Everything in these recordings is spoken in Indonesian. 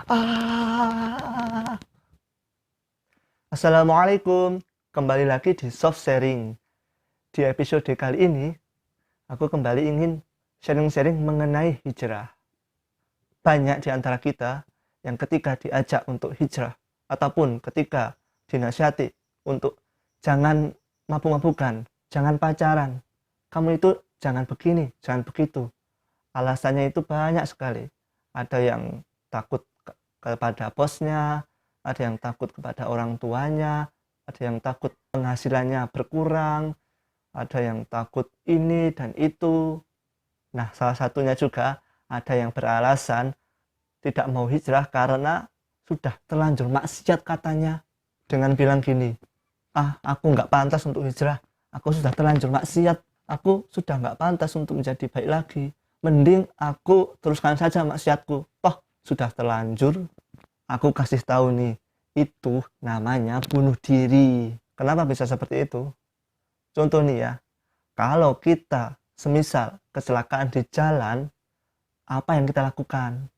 Ah. Assalamualaikum, kembali lagi di Soft Sharing. Di episode kali ini, aku kembali ingin sharing-sharing mengenai hijrah. Banyak di antara kita yang ketika diajak untuk hijrah, ataupun ketika dinasihati untuk jangan mabuk-mabukan, jangan pacaran, kamu itu jangan begini, jangan begitu. Alasannya itu banyak sekali. Ada yang takut kepada bosnya, ada yang takut kepada orang tuanya, ada yang takut penghasilannya berkurang, ada yang takut ini dan itu. Nah, salah satunya juga ada yang beralasan tidak mau hijrah karena sudah terlanjur maksiat katanya. Dengan bilang gini, aku nggak pantas untuk hijrah, aku sudah terlanjur maksiat, aku sudah nggak pantas untuk menjadi baik lagi. Mending aku teruskan saja maksiatku, toh sudah terlanjur. Aku kasih tahu nih, itu namanya bunuh diri. Kenapa bisa seperti itu? Contoh nih ya, kalau kita semisal kecelakaan di jalan, apa yang kita lakukan?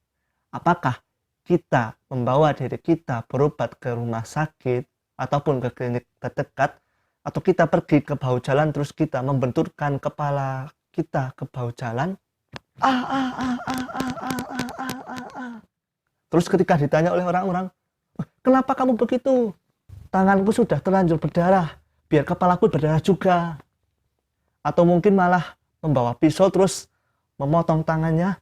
Apakah kita membawa diri kita berobat ke rumah sakit ataupun ke klinik terdekat, atau kita pergi ke bahu jalan terus kita membenturkan kepala kita ke bahu jalan? Terus ketika ditanya oleh orang-orang, kenapa kamu begitu? Tanganku sudah terlanjur berdarah, biar kepalaku berdarah juga. Atau mungkin malah membawa pisau terus memotong tangannya.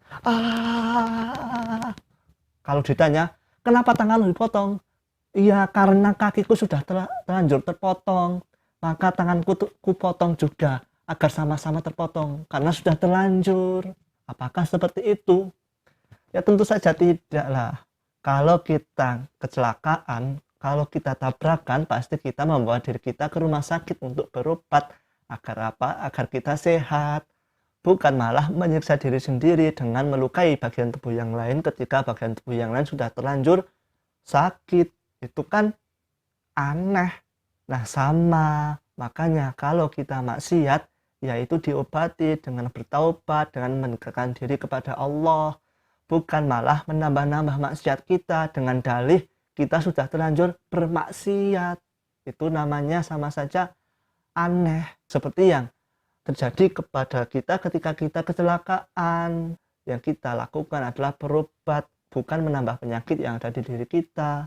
Kalau ditanya, kenapa tanganmu dipotong? Iya, karena kakiku sudah terlanjur terpotong, maka tanganku ku potong juga agar sama-sama terpotong karena sudah terlanjur. Apakah seperti itu? Ya tentu saja tidaklah. Kalau kita kecelakaan, kalau kita tabrakan, pasti kita membawa diri kita ke rumah sakit untuk berobat. Agar apa? Agar kita sehat. Bukan malah menyiksa diri sendiri dengan melukai bagian tubuh yang lain ketika bagian tubuh yang lain sudah terlanjur sakit. Itu kan aneh. Nah sama. Makanya kalau kita maksiat, yaitu diobati dengan bertaubat, dengan mendekatkan diri kepada Allah. Bukan malah menambah-nambah maksiat kita dengan dalih kita sudah terlanjur bermaksiat. Itu namanya sama saja aneh. Seperti yang terjadi kepada kita ketika kita kecelakaan. Yang kita lakukan adalah berobat, bukan menambah penyakit yang ada di diri kita.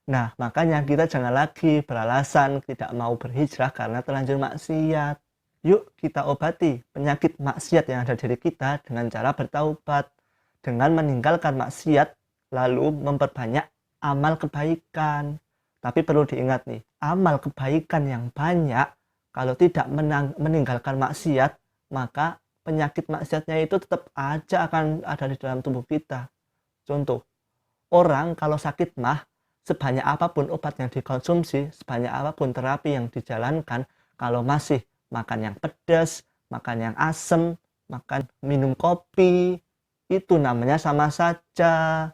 Nah, makanya kita jangan lagi beralasan tidak mau berhijrah karena terlanjur maksiat. Yuk kita obati penyakit maksiat yang ada di diri kita dengan cara bertaubat, dengan meninggalkan maksiat lalu memperbanyak amal kebaikan. Tapi perlu diingat nih, amal kebaikan yang banyak kalau tidak meninggalkan maksiat, maka penyakit maksiatnya itu tetap aja akan ada di dalam tubuh kita. Contoh, orang kalau sakit mah, sebanyak apapun obat yang dikonsumsi, sebanyak apapun terapi yang dijalankan, kalau masih makan yang pedas, makan yang asam, minum kopi, itu namanya sama saja.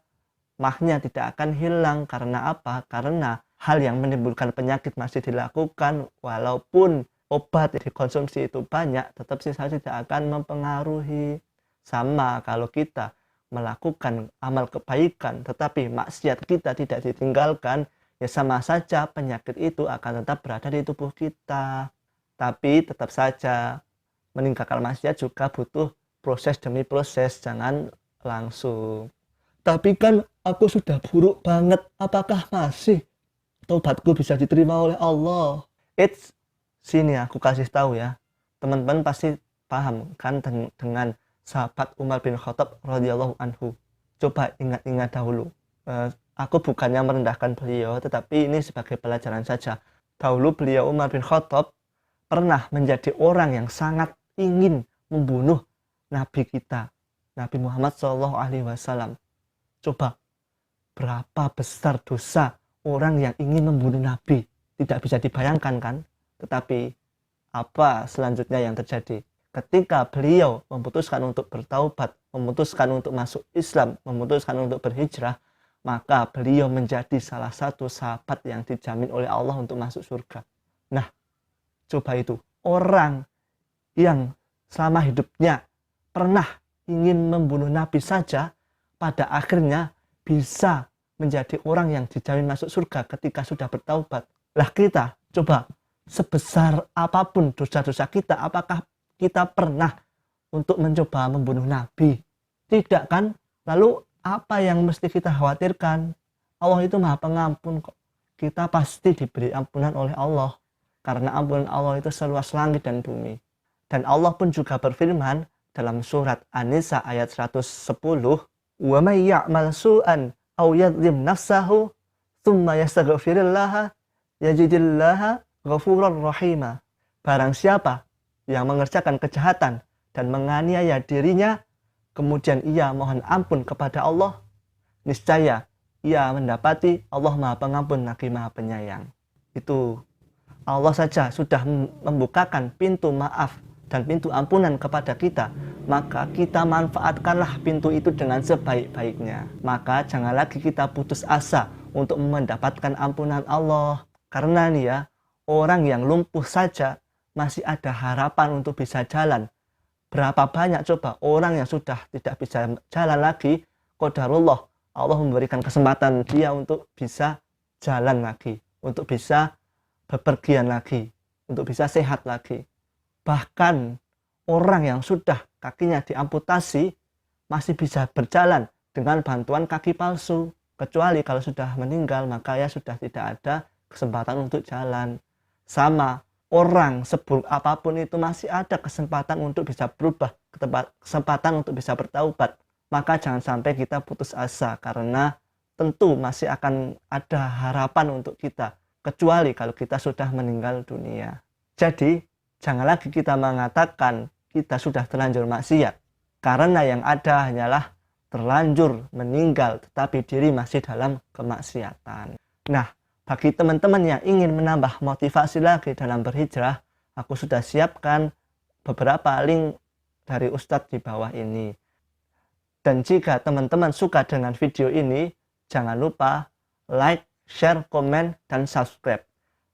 Mahnya tidak akan hilang. Karena apa? Karena hal yang menimbulkan penyakit masih dilakukan, walaupun obat yang dikonsumsi itu banyak, tetap sisa tidak akan mempengaruhi. Sama kalau kita melakukan amal kebaikan tetapi maksiat kita tidak ditinggalkan, ya sama saja penyakit itu akan tetap berada di tubuh kita. Tapi tetap saja meninggalkan maksiat juga butuh proses demi proses, jangan langsung. Tapi kan aku sudah buruk banget, apakah masih taubatku bisa diterima oleh Allah? Sini aku kasih tahu ya, teman-teman pasti paham kan dengan sahabat Umar bin Khattab radhiyallahu anhu. Coba ingat-ingat dahulu. Aku bukannya merendahkan beliau, tetapi ini sebagai pelajaran saja. Dahulu beliau Umar bin Khattab pernah menjadi orang yang sangat ingin membunuh Nabi kita, Nabi Muhammad SAW. Coba berapa besar dosa orang yang ingin membunuh Nabi, tidak bisa dibayangkan kan? Tetapi apa selanjutnya yang terjadi? Ketika beliau memutuskan untuk bertaubat, memutuskan untuk masuk Islam, memutuskan untuk berhijrah, maka beliau menjadi salah satu sahabat yang dijamin oleh Allah untuk masuk surga. Nah, coba itu, orang yang selama hidupnya pernah ingin membunuh Nabi saja, pada akhirnya bisa menjadi orang yang dijamin masuk surga ketika sudah bertaubat. Lah kita, coba sebesar apapun dosa-dosa kita, apakah kita pernah untuk mencoba membunuh Nabi? Tidak kan? Lalu apa yang mesti kita khawatirkan? Allah itu maha pengampun kok. Kita pasti diberi ampunan oleh Allah. Karena ampunan Allah itu seluas langit dan bumi. Dan Allah pun juga berfirman dalam surat An-Nisa ayat 110, "Wa may ya'mal su'an aw yadhlim nafsahu tsumma yastaghfirillaha yajidillaha ghafurur rahima." Barang siapa yang mengerjakan kejahatan dan menganiaya dirinya, kemudian ia mohon ampun kepada Allah, niscaya ia mendapati Allah Maha Pengampun lagi Maha Penyayang. Itu Allah saja sudah membukakan pintu maaf dan pintu ampunan kepada kita, maka kita manfaatkanlah pintu itu dengan sebaik-baiknya. Maka jangan lagi kita putus asa untuk mendapatkan ampunan Allah. Karena nih ya, orang yang lumpuh saja masih ada harapan untuk bisa jalan. Berapa banyak coba orang yang sudah tidak bisa jalan lagi, qadarullah, Allah memberikan kesempatan dia untuk bisa jalan lagi, untuk bisa bepergian lagi, untuk bisa sehat lagi. Bahkan orang yang sudah kakinya diamputasi masih bisa berjalan dengan bantuan kaki palsu. Kecuali kalau sudah meninggal, maka ya sudah tidak ada kesempatan untuk jalan. Sama, orang seburuk apapun itu masih ada kesempatan untuk bisa berubah, kesempatan untuk bisa bertaubat. Maka jangan sampai kita putus asa, karena tentu masih akan ada harapan untuk kita, kecuali kalau kita sudah meninggal dunia. Jadi jangan lagi kita mengatakan kita sudah terlanjur maksiat, karena yang ada hanyalah terlanjur meninggal tetapi diri masih dalam kemaksiatan. Nah, bagi teman-teman yang ingin menambah motivasi lagi dalam berhijrah, aku sudah siapkan beberapa link dari Ustadz di bawah ini. Dan jika teman-teman suka dengan video ini, jangan lupa like, share, komen, dan subscribe.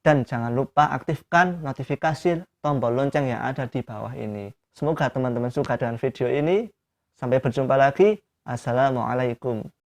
Dan jangan lupa aktifkan notifikasi tombol lonceng yang ada di bawah ini. Semoga teman-teman suka dengan video ini. Sampai berjumpa lagi. Assalamualaikum.